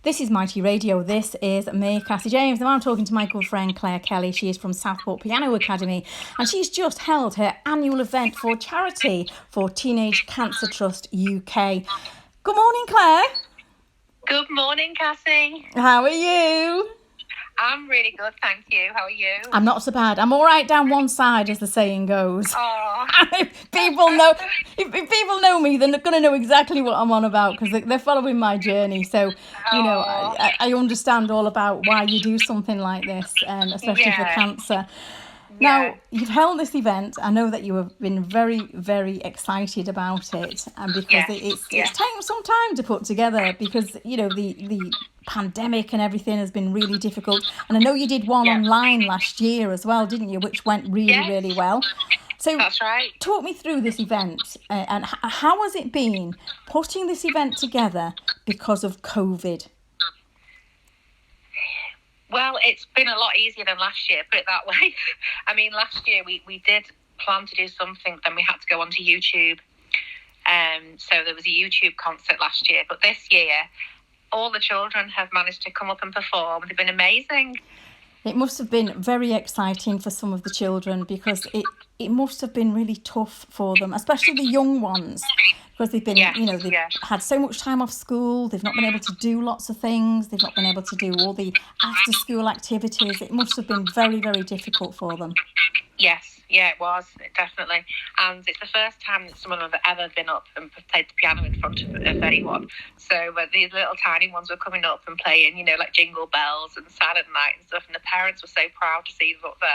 This is Mighty Radio. This is me, Cassie James. Now I'm talking to my good friend Claire Kelly. She is from Southport Piano Academy and she's just held her annual event for charity for Teenage Cancer Trust UK. Good morning, Claire. Good morning, Cassie. How are you? I'm really good, thank you. How are you? I'm not so bad. I'm all right down one side, as the saying goes. Oh. If people know me, they're going to know exactly what I'm on about because they're following my journey. So, I understand all about why you do something like this, especially for cancer. Now, you've held this event. I know that you have been very, very excited about it, and because it's taken some time to put together because, the pandemic and everything has been really difficult. And I know you did one online last year as well, didn't you, which went really well. So that's right. Talk me through this event and how has it been putting this event together because of COVID? Well, it's been a lot easier than last year, put it that way. I mean, last year we did plan to do something, then we had to go onto YouTube. So there was a YouTube concert last year, but this year all the children have managed to come up and perform. They've been amazing. It must have been very exciting for some of the children because it must have been really tough for them, especially the young ones, because they've been, they've had so much time off school. They've not been able to do lots of things. They've not been able to do all the after school activities. It must have been very, very difficult for them. Yes, it was, definitely. And it's the first time that someone has ever been up and played the piano in front of anyone. So these little tiny ones were coming up and playing, like Jingle Bells and Silent Night and stuff. And the parents were so proud to see them up there.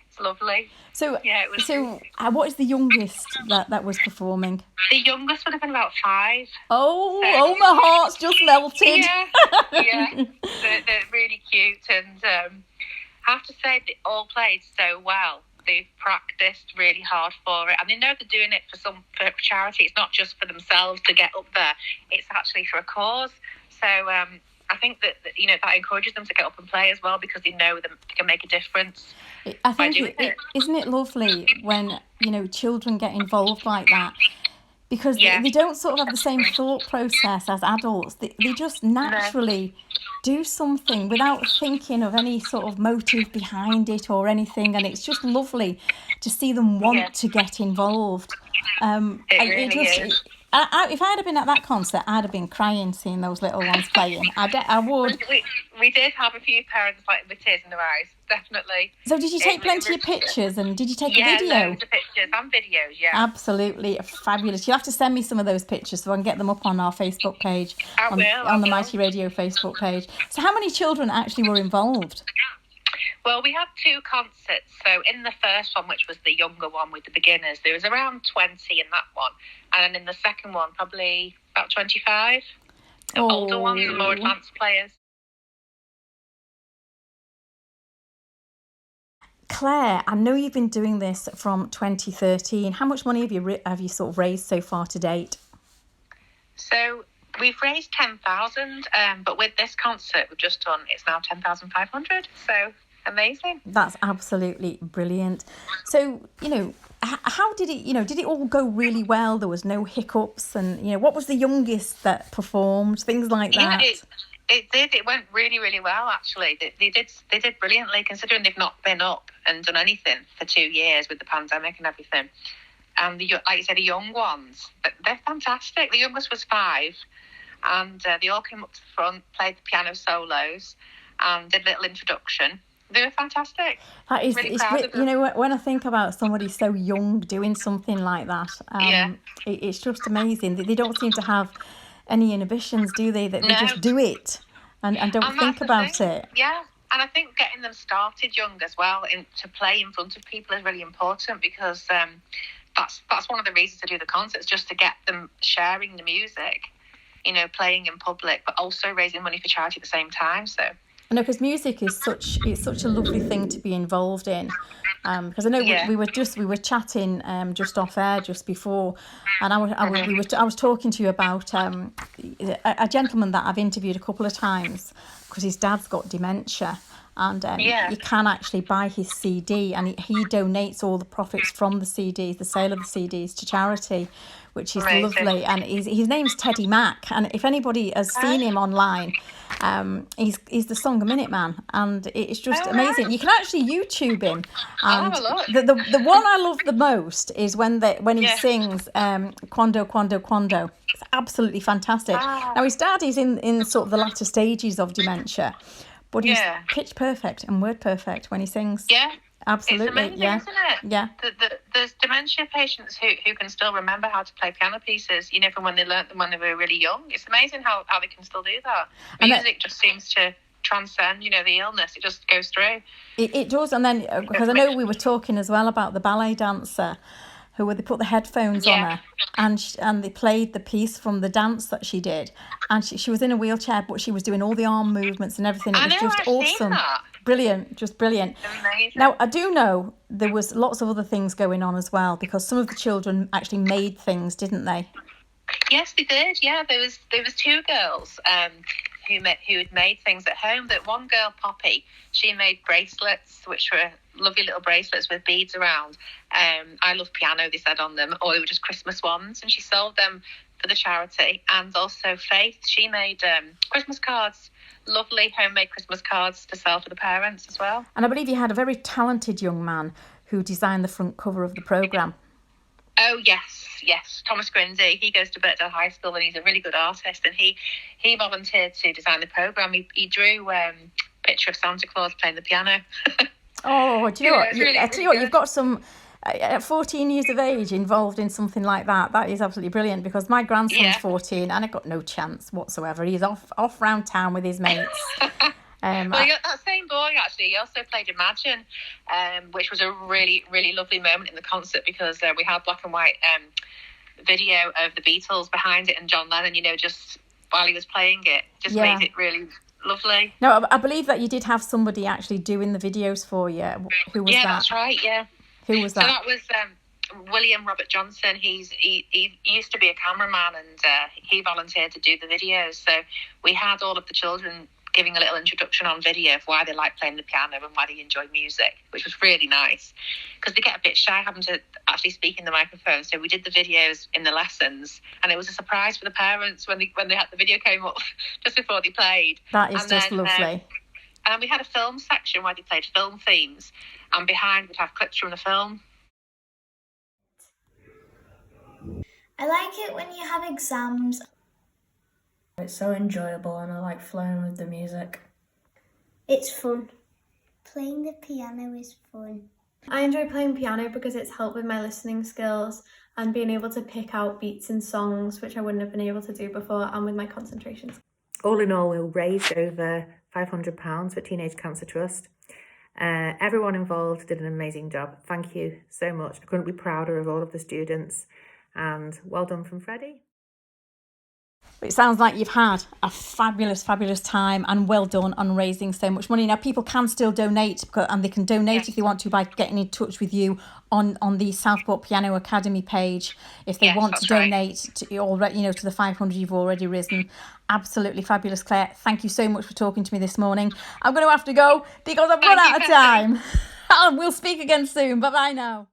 It's lovely. So, it was. So what is the youngest that was performing? The youngest would have been about 5. Oh, my heart's just melted. Yeah. They're really cute. And I have to say, they all played so well. They've practiced really hard for it, and they know they're doing it for charity. It's not just for themselves to get up there; it's actually for a cause. So I think that that encourages them to get up and play as well because they know that they can make a difference. I think isn't it lovely when children get involved like that? Because they don't sort of have the same thought process as adults. They just naturally do something without thinking of any sort of motive behind it or anything. And it's just lovely to see them want to get involved. It really is. If I'd have been at that concert, I'd have been crying seeing those little ones playing. I would. We did have a few parents with tears in their eyes, definitely. So did you take plenty of pictures and did you take a video? Yeah, loads of pictures and videos, Absolutely fabulous. You'll have to send me some of those pictures so I can get them up on our Facebook page. On the Mighty Radio Facebook page. So how many children actually were involved? Well, we had 2 concerts. So in the first one, which was the younger one with the beginners, there was around 20 in that one. And then in the second one, probably about 25. Older ones, the more advanced players. Claire, I know you've been doing this from 2013. How much money have you sort of raised so far to date? So we've raised 10,000, but with this concert we've just done, it's now 10,500. So amazing. That's absolutely brilliant. So, how did it, did it all go really well? There was no hiccups and, what was the youngest that performed? Things like that. Yeah, it did. It went really, really well, actually. They did brilliantly, considering they've not been up and done anything for 2 years with the pandemic and everything. And like you said, the young ones, they're fantastic. The youngest was 5, and they all came up to the front, played the piano solos, and did a little introduction. They were fantastic. That is, really proud of them. When I think about somebody so young doing something like that, it's just amazing. They don't seem to have any inhibitions, do they? That they just do it and don't think about it. Yeah, and I think getting them started young as well to play in front of people is really important because that's one of the reasons to do the concerts, just to get them sharing the music, playing in public, but also raising money for charity at the same time. So. No, because music is such a lovely thing to be involved in. Because I know we were chatting just off air just before, and I was talking to you about a gentleman that I've interviewed a couple of times because his dad's got dementia, and you can actually buy his CD, and he donates all the profits from the CDs, the sale of the CDs, to charity, which is lovely. And his name's Teddy Mack, and if anybody has seen him online, He's the Song a Minute man, and it's just Oh, amazing. right. You can actually YouTube him, and have a look. the one I love the most is when he Yeah. sings Quando Quando Quando. It's absolutely fantastic. Ah. Now his dad is in sort of the latter stages of dementia, but he's Yeah. pitch perfect and word perfect when he sings. Yeah. Absolutely, It's amazing, yeah. isn't it? Yeah. There's dementia patients who can still remember how to play piano pieces, from when they learnt them when they were really young. It's amazing how they can still do that. Music just seems to transcend, the illness. It just goes through. It does, and then because I know we were talking as well about the ballet dancer they put the headphones on her and they played the piece from the dance that she did, and she was in a wheelchair, but she was doing all the arm movements and everything. It was just awesome. Brilliant, just brilliant. Amazing. Now, I do know there was lots of other things going on as well, because some of the children actually made things, didn't they? Yes, they did. Yeah, there was 2 girls who had made things at home. That one girl, Poppy, she made bracelets, which were lovely little bracelets with beads around. I love piano, they said on them, or they were just Christmas ones, and she sold them for the charity. And also Faith, she made Christmas cards, lovely homemade Christmas cards to sell for the parents as well. And I believe you had a very talented young man who designed the front cover of the programme. Oh, yes, Thomas Grindy. He goes to Birkdale High School, and he's a really good artist, and he volunteered to design the programme. He drew a picture of Santa Claus playing the piano. Oh, do you know what? Really, I tell you what, you've got some, at 14 years of age, involved in something like that. That is absolutely brilliant, because my grandson's 14 and I've got no chance whatsoever. He's off round town with his mates. Well, that same boy, actually, he also played Imagine, which was a really, really lovely moment in the concert, because we had black and white video of the Beatles behind it, and John Lennon, just while he was playing it, just made it really lovely. No, I believe that you did have somebody actually doing the videos for you. Who was that? Yeah, that's right, yeah. Who was that? So that was William Robert Johnson. He used to be a cameraman, and he volunteered to do the videos. So we had all of the children giving a little introduction on video of why they like playing the piano and why they enjoy music, which was really nice, because they get a bit shy having to actually speak in the microphone. So we did the videos in the lessons, and it was a surprise for the parents when they had the video came up just before they played. That is just lovely. And we had a film section where they played film themes, and behind we'd have clips from the film. I like it when you have exams. It's so enjoyable, and I like flowing with the music. It's fun. Playing the piano is fun. I enjoy playing piano because it's helped with my listening skills and being able to pick out beats in songs, which I wouldn't have been able to do before, and with my concentration. All in all, we raised over £500 for Teenage Cancer Trust. Everyone involved did an amazing job. Thank you so much. I couldn't be prouder of all of the students, and well done from Freddie. It sounds like you've had a fabulous, fabulous time, and well done on raising so much money. Now, people can still donate, and they can donate if they want to by getting in touch with you on the Southport Piano Academy page if they want to donate to to the 500 you've already risen. Absolutely fabulous, Claire. Thank you so much for talking to me this morning. I'm going to have to go because I've run out of time. We'll speak again soon. Bye-bye now.